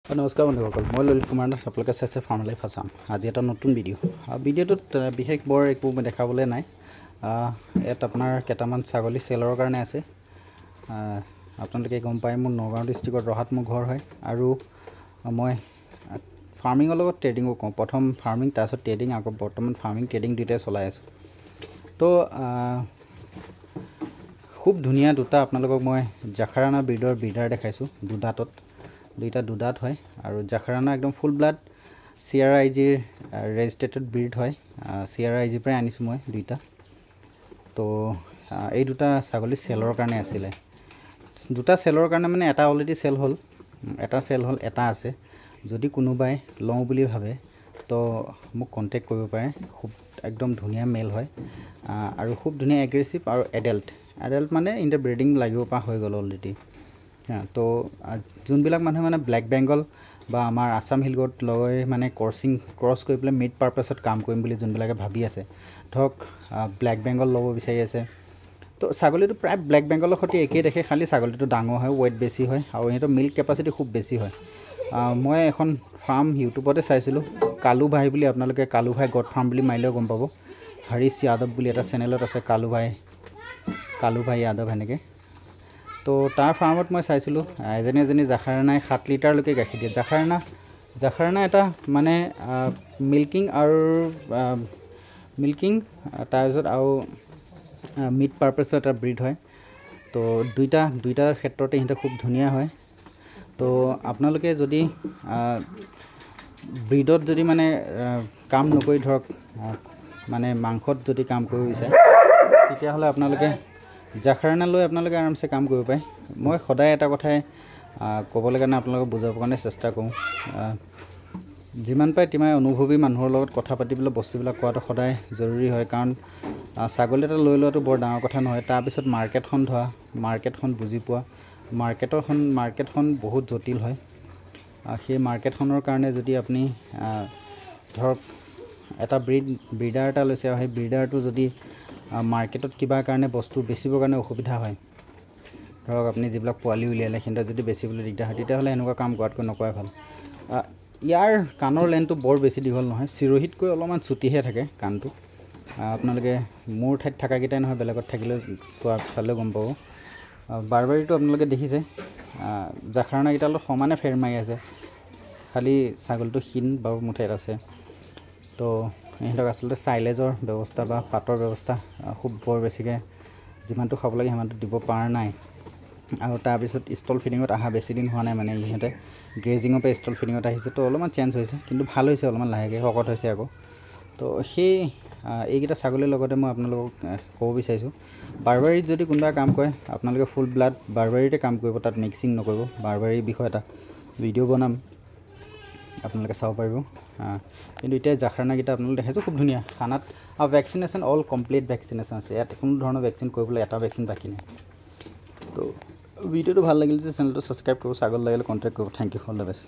নমস্কাৰ বন্ধুসকল, মই ললিত কুমাৰ নাথ। আপোনালোকে চাইছে ফাৰ্ম লাইফ আছাম। আজি এটা নতুন ভিডিঅ'টোত বিশেষ বৰ একো দেখাবলৈ নাই। ইয়াত আপোনাৰ কেইটামান ছাগলী চেলৰ কাৰণে আছে। আপোনালোকে গম পায় মোৰ নগাঁও ডিষ্ট্ৰিক্টত ৰহাত মোৰ ঘৰ হয়, আৰু মই ফাৰ্মিঙৰ লগত ট্ৰেডিঙো কৰোঁ। প্ৰথম ফাৰ্মিং, তাৰপিছত ট্ৰেডিং, আকৌ বৰ্তমান ফাৰ্মিং ট্ৰেডিং দুয়োটাই চলাই আছোঁ। তো খুব ধুনীয়া দুটা আপোনালোকক মই জাখাৰানা ব্ৰিডৰ ব্ৰিডাৰ দেখাইছোঁ। দুইটা দুদাঁত হয়, আৰু জাখাৰানা একদম ফুল ব্লাড CRIGৰ ৰেজিষ্ট্ৰেটেড ব্ৰিড হয়। CRIGৰ পৰাই আনিছোঁ মই দুইটা। তো এই দুটা ছাগলী চেলৰ কাৰণে আছিলে। দুটা চেলৰ কাৰণে মানে এটা অলৰেডি চেল হ'ল, এটা আছে। যদি কোনোবাই লওঁ বুলি ভাবে তো মোক কণ্টেক্ট কৰিব পাৰে। খুব একদম ধুনীয়া মেল হয়, আৰু খুব ধুনীয়া এগ্ৰেছিভ আৰু এডাল্ট মানে ইন দ্য ব্ৰিডিং লাগিব পৰা হৈ গ'ল অলৰেডি। তো যোনবিলাক মানুহে মানে ব্লেক বেংগল বা আমাৰ আছাম হিল গোট লৈ মানে ক্ৰছ কৰি পেলাই মিট পাৰপাছত কাম কৰিম বুলি যোনবিলাকে ভাবি আছে, ধৰক ব্লেক বেংগল ল'ব বিচাৰি আছে, তো ছাগলীটো প্ৰায় ব্লেক বেংগলৰ সৈতে একেই দেখে, খালি ছাগলীটো ডাঙৰ হয়, ৱেইট বেছি হয়, আৰু সিহঁতৰ মিল্ক কেপাচিটি খুব বেছি হয়। মই এখন ফাৰ্ম ইউটিউবতে চাইছিলোঁ, কালু ভাই বুলি। আপোনালোকে কালু ভাই গড ফাৰ্ম বুলি মাৰিলেও গম পাব। হৰিশ যাদৱ বুলি এটা চেনেলত আছে, কালু ভাই যাদৱ সেনেকৈ। তো তাৰ ফাৰ্মত মই চাইছিলোঁ এজনী জাখাৰানাই 7 লিটাৰলৈকে গাখীৰ দিয়ে। জাখাৰানা এটা মানে মিল্কিং তাৰপিছত আৰু মিট পাৰপাছৰ এটা ব্ৰিড হয়। তো দুইটাৰ ক্ষেত্ৰতে সিহঁতে খুব ধুনীয়া হয়। তো আপোনালোকে যদি ব্ৰিডত যদি মানে কাম নকৰি ধৰক মানে মাংসত যদি কাম কৰিব বিচাৰে, তেতিয়াহ'লে আপোনালোকে জাখাৰানা লৈ আপোনালোকে আৰামছে কাম কৰিব পাৰে। মই সদায় এটা কথাই ক'বলৈ কাৰণে আপোনালোকক বুজাবৰ কাৰণে চেষ্টা কৰোঁ, যিমান পাৰে তিমান অনুভৱী মানুহৰ লগত কথা পাতি পেলাই বস্তুবিলাক কোৱাটো সদায় জৰুৰী হয়। কাৰণ ছাগলী এটা লৈ লোৱাটো বৰ ডাঙৰ কথা নহয়। তাৰপিছত মাৰ্কেটখন বুজি পোৱা, মাৰ্কেটখন বহুত জটিল হয়। সেই মাৰ্কেটখনৰ কাৰণে যদি আপুনি ধৰক এটা ব্ৰিডাৰ এটা লৈছে, আৰু সেই ব্ৰিডাৰটো যদি মাৰ্কেটত কিবা কাৰণে বস্তু বেচিবৰ কাৰণে অসুবিধা হয়, ধৰক আপুনি যিবিলাক পোৱালি উলিয়ালে সিহঁতক যদি বেচিবলৈ দিগদাৰ হয়, তেতিয়াহ'লে এনেকুৱা কাম কৰাতকৈ নকৰাই ভাল। ইয়াৰ কাণৰ লেনটো বৰ বেছি দীঘল নহয়, চিৰহিতকৈ অলপমান চুটিহে থাকে কাণটো। আপোনালোকে মোৰ ঠাইত থকাকেইটাই নহয়, বেলেগত থাকিলেও চালেও গম পাব। বাৰবাৰীটো আপোনালোকে দেখিছে, জাখাৰানাকেইটাৰ লগত সমানে ফেৰ মাৰি আছে, খালি ছাগলীটো ক্ষীণ বাৰু মোৰ ঠাইত আছে। তো সিহঁতক আচলতে চাইলেজৰ ব্যৱস্থা বা পাতৰ ব্যৱস্থা খুব বৰ বেছিকৈ যিমানটো খাব লাগে সিমানটো দিব পৰা নাই। আৰু তাৰপিছত ষ্টল ফিডিঙত অহা বেছি দিন হোৱা নাই, মানে ইহঁতে গ্ৰেজিঙৰ পৰা ষ্টল ফিডিঙত আহিছে। তো অলপমান চেঞ্জ হৈছে, কিন্তু ভাল হৈছে, অলপমান লাহেকৈ শকত হৈছে আকৌ। তো এইকেইটা ছাগলীৰ লগতে মই আপোনালোকক ক'ব বিচাৰিছোঁ, বাৰবাৰীত যদি কোনোবাই কাম কৰে, আপোনালোকে ফুল ব্লাড বাৰবাৰীতে কাম কৰিব, তাত মিক্সিং নকৰিব। বাৰবাৰীৰ বিষয়ে এটা ভিডিঅ' বনাম, আপোনালোকে চাব পাৰিব। কিন্তু এতিয়া জাখাৰানাকেইটা আপোনালোকে দেখাইছোঁ, খুব ধুনীয়া খানাত, আৰু ভেকচিনেশ্যন অল কমপ্লিট ভেকচিনেশ্যন আছে। ইয়াত কোনো ধৰণৰ ভেকচিন কৰিবলৈ এটা ভেকচিন বাকী নাই। তো ভিডিঅ'টো ভাল লাগিলে যে চেনেলটো ছাবস্ক্ৰাইব কৰিব, ছাগলী লাগিলে কণ্টেক্ট কৰিব। Thank you, all the best.